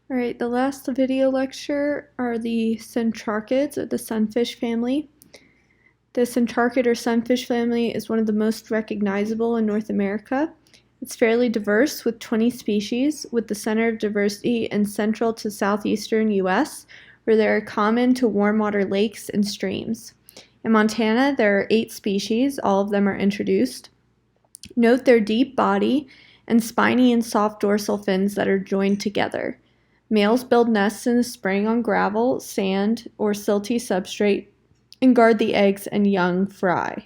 Alright, the last video lecture are the centrarchids, or the sunfish family. The centrarchid or sunfish family is one of the most recognizable in North America. It's fairly diverse with 20 species, with the center of diversity in central to southeastern US, where they are common to warm water lakes and streams. In Montana, there are 8 species, all of them are introduced. Note their deep body and spiny and soft dorsal fins that are joined together. Males build nests in the spring on gravel, sand, or silty substrate and guard the eggs and young fry.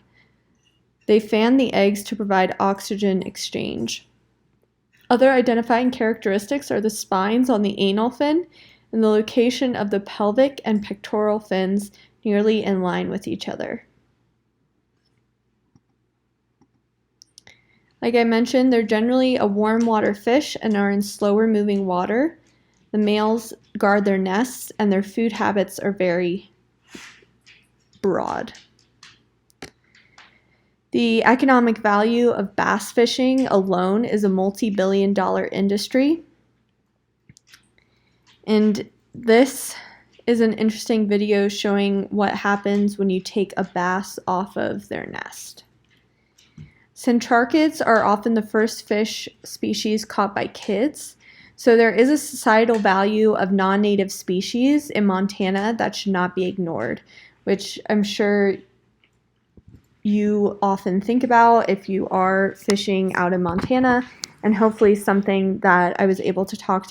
They fan the eggs to provide oxygen exchange. Other identifying characteristics are the spines on the anal fin and the location of the pelvic and pectoral fins nearly in line with each other. Like I mentioned, they're generally a warm water fish and are in slower moving water. The males guard their nests and their food habits are very broad. The economic value of bass fishing alone is a multi-billion-dollar industry. And this is an interesting video showing what happens when you take a bass off of their nest. Centrarchids are often the first fish species caught by kids. So there is a societal value of non-native species in Montana that should not be ignored, which I'm sure you often think about if you are fishing out in Montana, and hopefully something that I was able to talk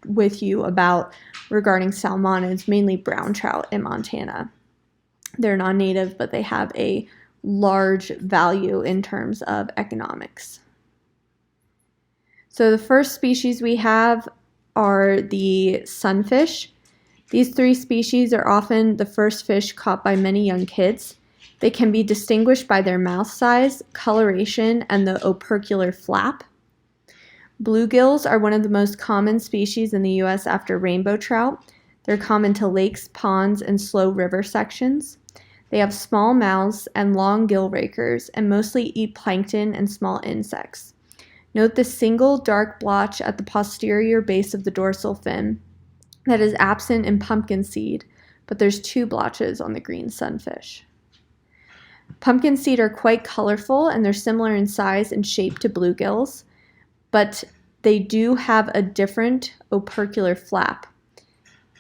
with you about regarding salmonids, mainly brown trout in Montana. They're non-native, but they have a large value in terms of economics. So the first species we have are the sunfish. These 3 species are often the first fish caught by many young kids. They can be distinguished by their mouth size, coloration, and the opercular flap. Bluegills are one of the most common species in the U.S. after rainbow trout. They're common to lakes, ponds, and slow river sections. They have small mouths and long gill rakers and mostly eat plankton and small insects. Note the single dark blotch at the posterior base of the dorsal fin that is absent in pumpkin seed, but there's 2 blotches on the green sunfish. Pumpkin seed are quite colorful and they're similar in size and shape to bluegills, but they do have a different opercular flap.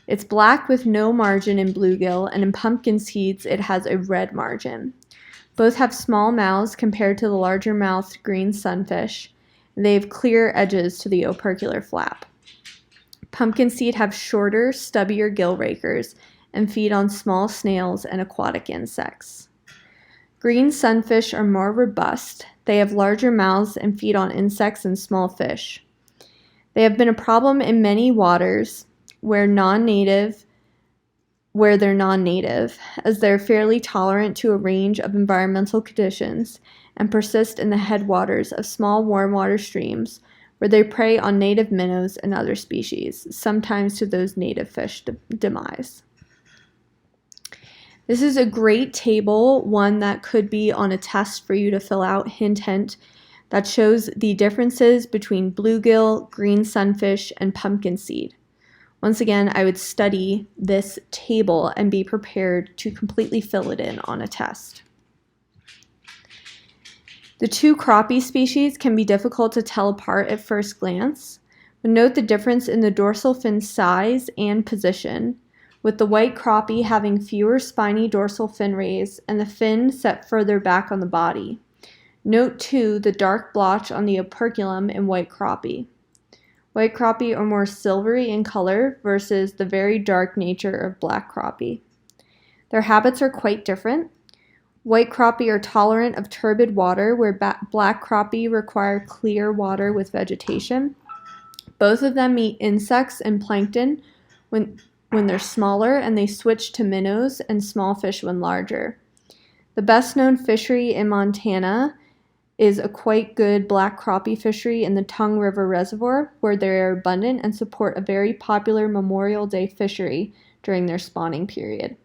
It's black with no margin in bluegill, and in pumpkin seeds it has a red margin. Both have small mouths compared to the larger mouthed green sunfish. They have clear edges to the opercular flap. Pumpkin seed have shorter, stubbier gill rakers and feed on small snails and aquatic insects. Green sunfish are more robust. They have larger mouths and feed on insects and small fish. They have been a problem in many waters where they're non-native, as they're fairly tolerant to a range of environmental conditions and persist in the headwaters of small warm water streams where they prey on native minnows and other species, sometimes to those native fish demise. This is a great table, one that could be on a test for you to fill out, hint, that shows the differences between bluegill, green sunfish, and pumpkin seed. Once again, I would study this table and be prepared to completely fill it in on a test. The 2 crappie species can be difficult to tell apart at first glance, but note the difference in the dorsal fin size and position, with the white crappie having fewer spiny dorsal fin rays and the fin set further back on the body. Note too the dark blotch on the operculum in white crappie. White crappie are more silvery in color versus the very dark nature of black crappie. Their habits are quite different. White crappie are tolerant of turbid water, where black crappie require clear water with vegetation. Both of them eat insects and plankton when they're smaller, and they switch to minnows and small fish when larger. The best known fishery in Montana is a quite good black crappie fishery in the Tongue River Reservoir, where they are abundant and support a very popular Memorial Day fishery during their spawning period.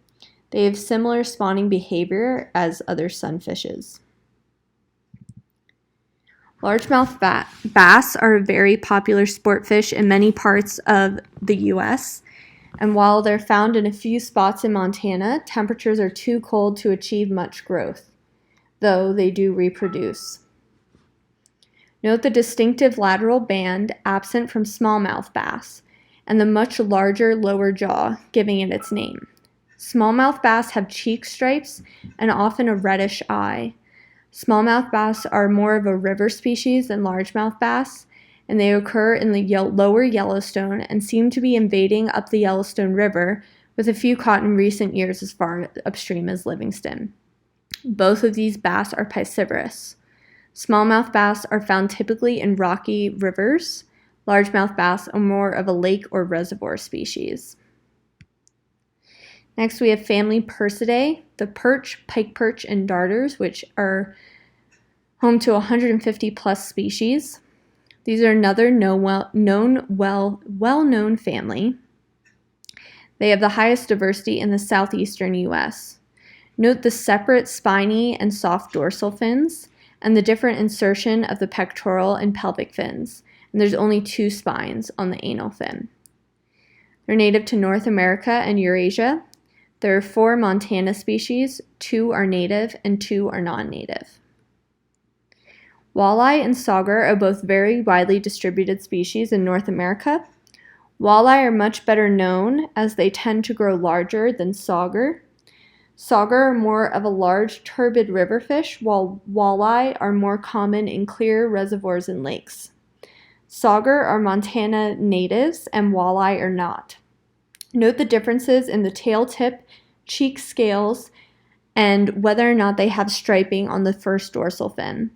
They have similar spawning behavior as other sunfishes. Largemouth bass are a very popular sport fish in many parts of the U.S., and while they're found in a few spots in Montana, temperatures are too cold to achieve much growth, though they do reproduce. Note the distinctive lateral band absent from smallmouth bass, and the much larger lower jaw, giving it its name. Smallmouth bass have cheek stripes and often a reddish eye. Smallmouth bass are more of a river species than largemouth bass, and they occur in the lower Yellowstone and seem to be invading up the Yellowstone River, with a few caught in recent years as far upstream as Livingston. Both of these bass are piscivorous. Smallmouth bass are found typically in rocky rivers. Largemouth bass are more of a lake or reservoir species. Next, we have family Percidae, the perch, pike perch, and darters, which are home to 150 plus species. These are another well-known family. They have the highest diversity in the southeastern U.S. Note the separate spiny and soft dorsal fins and the different insertion of the pectoral and pelvic fins. And there's only 2 spines on the anal fin. They're native to North America and Eurasia. There are 4 Montana species, 2 are native and 2 are non-native. Walleye and sauger are both very widely distributed species in North America. Walleye are much better known as they tend to grow larger than sauger. Sauger are more of a large, turbid river fish, while walleye are more common in clear reservoirs and lakes. Sauger are Montana natives and walleye are not. Note the differences in the tail tip, cheek scales, and whether or not they have striping on the first dorsal fin.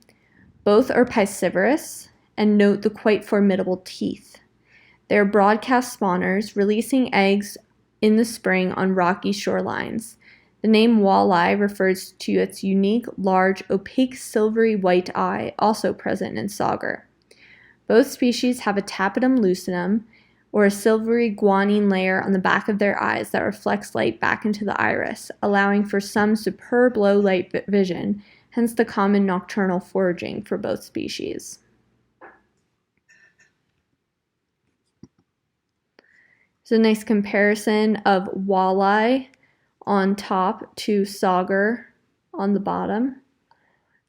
Both are piscivorous, and note the quite formidable teeth. They are broadcast spawners, releasing eggs in the spring on rocky shorelines. The name walleye refers to its unique, large, opaque, silvery white eye, also present in sauger. Both species have a tapetum lucidum, or a silvery guanine layer on the back of their eyes that reflects light back into the iris, allowing for some superb low light vision, hence the common nocturnal foraging for both species. It's a nice comparison of walleye on top to sauger on the bottom.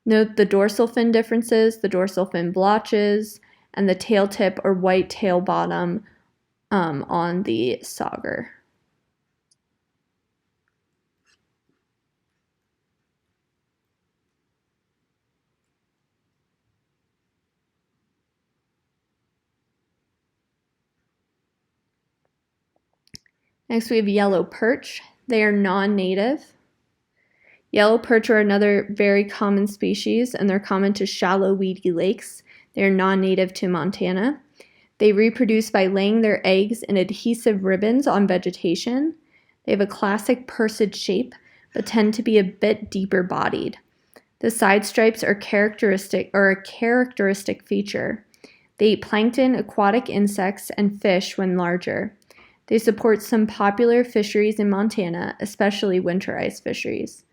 Note the dorsal fin differences, the dorsal fin blotches, and the tail tip or white tail bottom on the sauger. Next we have yellow perch. They are non-native. Yellow perch are another very common species, and they're common to shallow, weedy lakes. They are non-native to Montana. They reproduce by laying their eggs in adhesive ribbons on vegetation. They have a classic pursid shape, but tend to be a bit deeper bodied. The side stripes are a characteristic feature. They eat plankton, aquatic insects, and fish when larger. They support some popular fisheries in Montana, especially winter ice fisheries.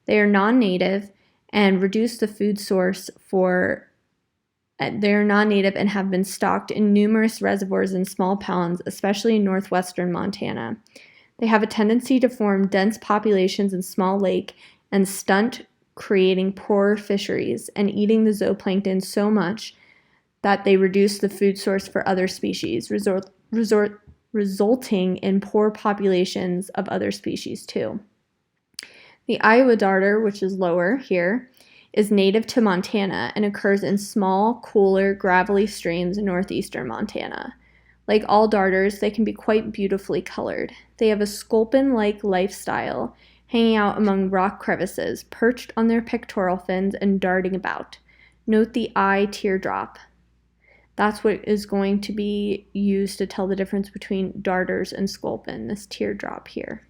They are non-native and reduce the food source for. They are non-native and have been stocked in numerous reservoirs and small ponds, especially in northwestern Montana. They have a tendency to form dense populations in small lake and stunt, creating poor fisheries and eating the zooplankton so much that they reduce the food source for other species, resulting in poor populations of other species too. The Iowa darter, which is lower here, is native to Montana and occurs in small, cooler, gravelly streams in northeastern Montana. Like all darters, they can be quite beautifully colored. They have a sculpin-like lifestyle, hanging out among rock crevices, perched on their pectoral fins and darting about. Note the eye teardrop. That's what is going to be used to tell the difference between darters and sculpin, this teardrop here.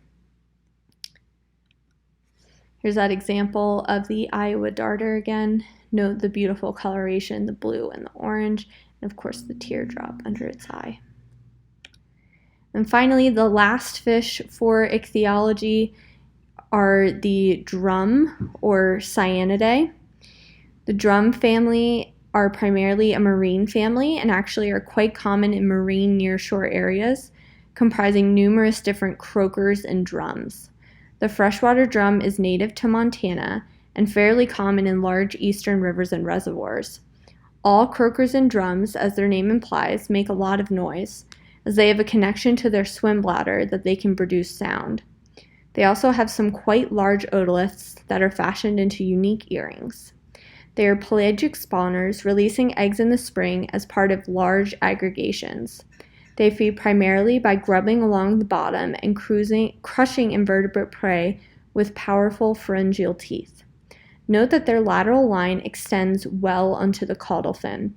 Here's that example of the Iowa darter again. Note the beautiful coloration, the blue and the orange, and of course the teardrop under its eye. And finally, the last fish for ichthyology are the drum or Cyanidae. The drum family are primarily a marine family and actually are quite common in marine nearshore areas, comprising numerous different croakers and drums. The freshwater drum is native to Montana and fairly common in large eastern rivers and reservoirs. All croakers and drums, as their name implies, make a lot of noise, as they have a connection to their swim bladder that they can produce sound. They also have some quite large otoliths that are fashioned into unique earrings. They are pelagic spawners, releasing eggs in the spring as part of large aggregations. They feed primarily by grubbing along the bottom and crushing invertebrate prey with powerful pharyngeal teeth. Note that their lateral line extends well onto the caudal fin.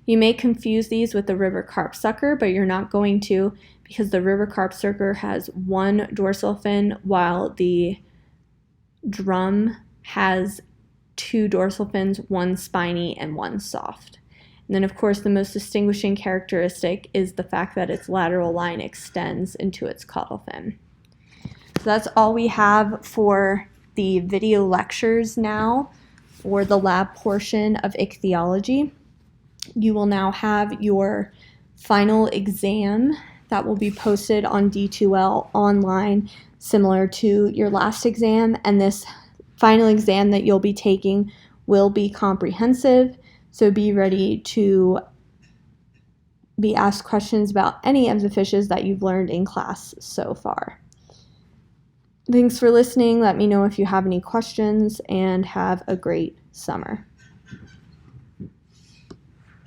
You may confuse these with the river carpsucker, but you're not going to, because the river carpsucker has one dorsal fin while the drum has two dorsal fins, one spiny and one soft. And then, of course, the most distinguishing characteristic is the fact that its lateral line extends into its caudal fin. So that's all we have for the video lectures now, or the lab portion of ichthyology. You will now have your final exam that will be posted on D2L online, similar to your last exam, and this final exam that you'll be taking will be comprehensive, so be ready to be asked questions about any of the fishes that you've learned in class so far. Thanks for listening. Let me know if you have any questions, and have a great summer.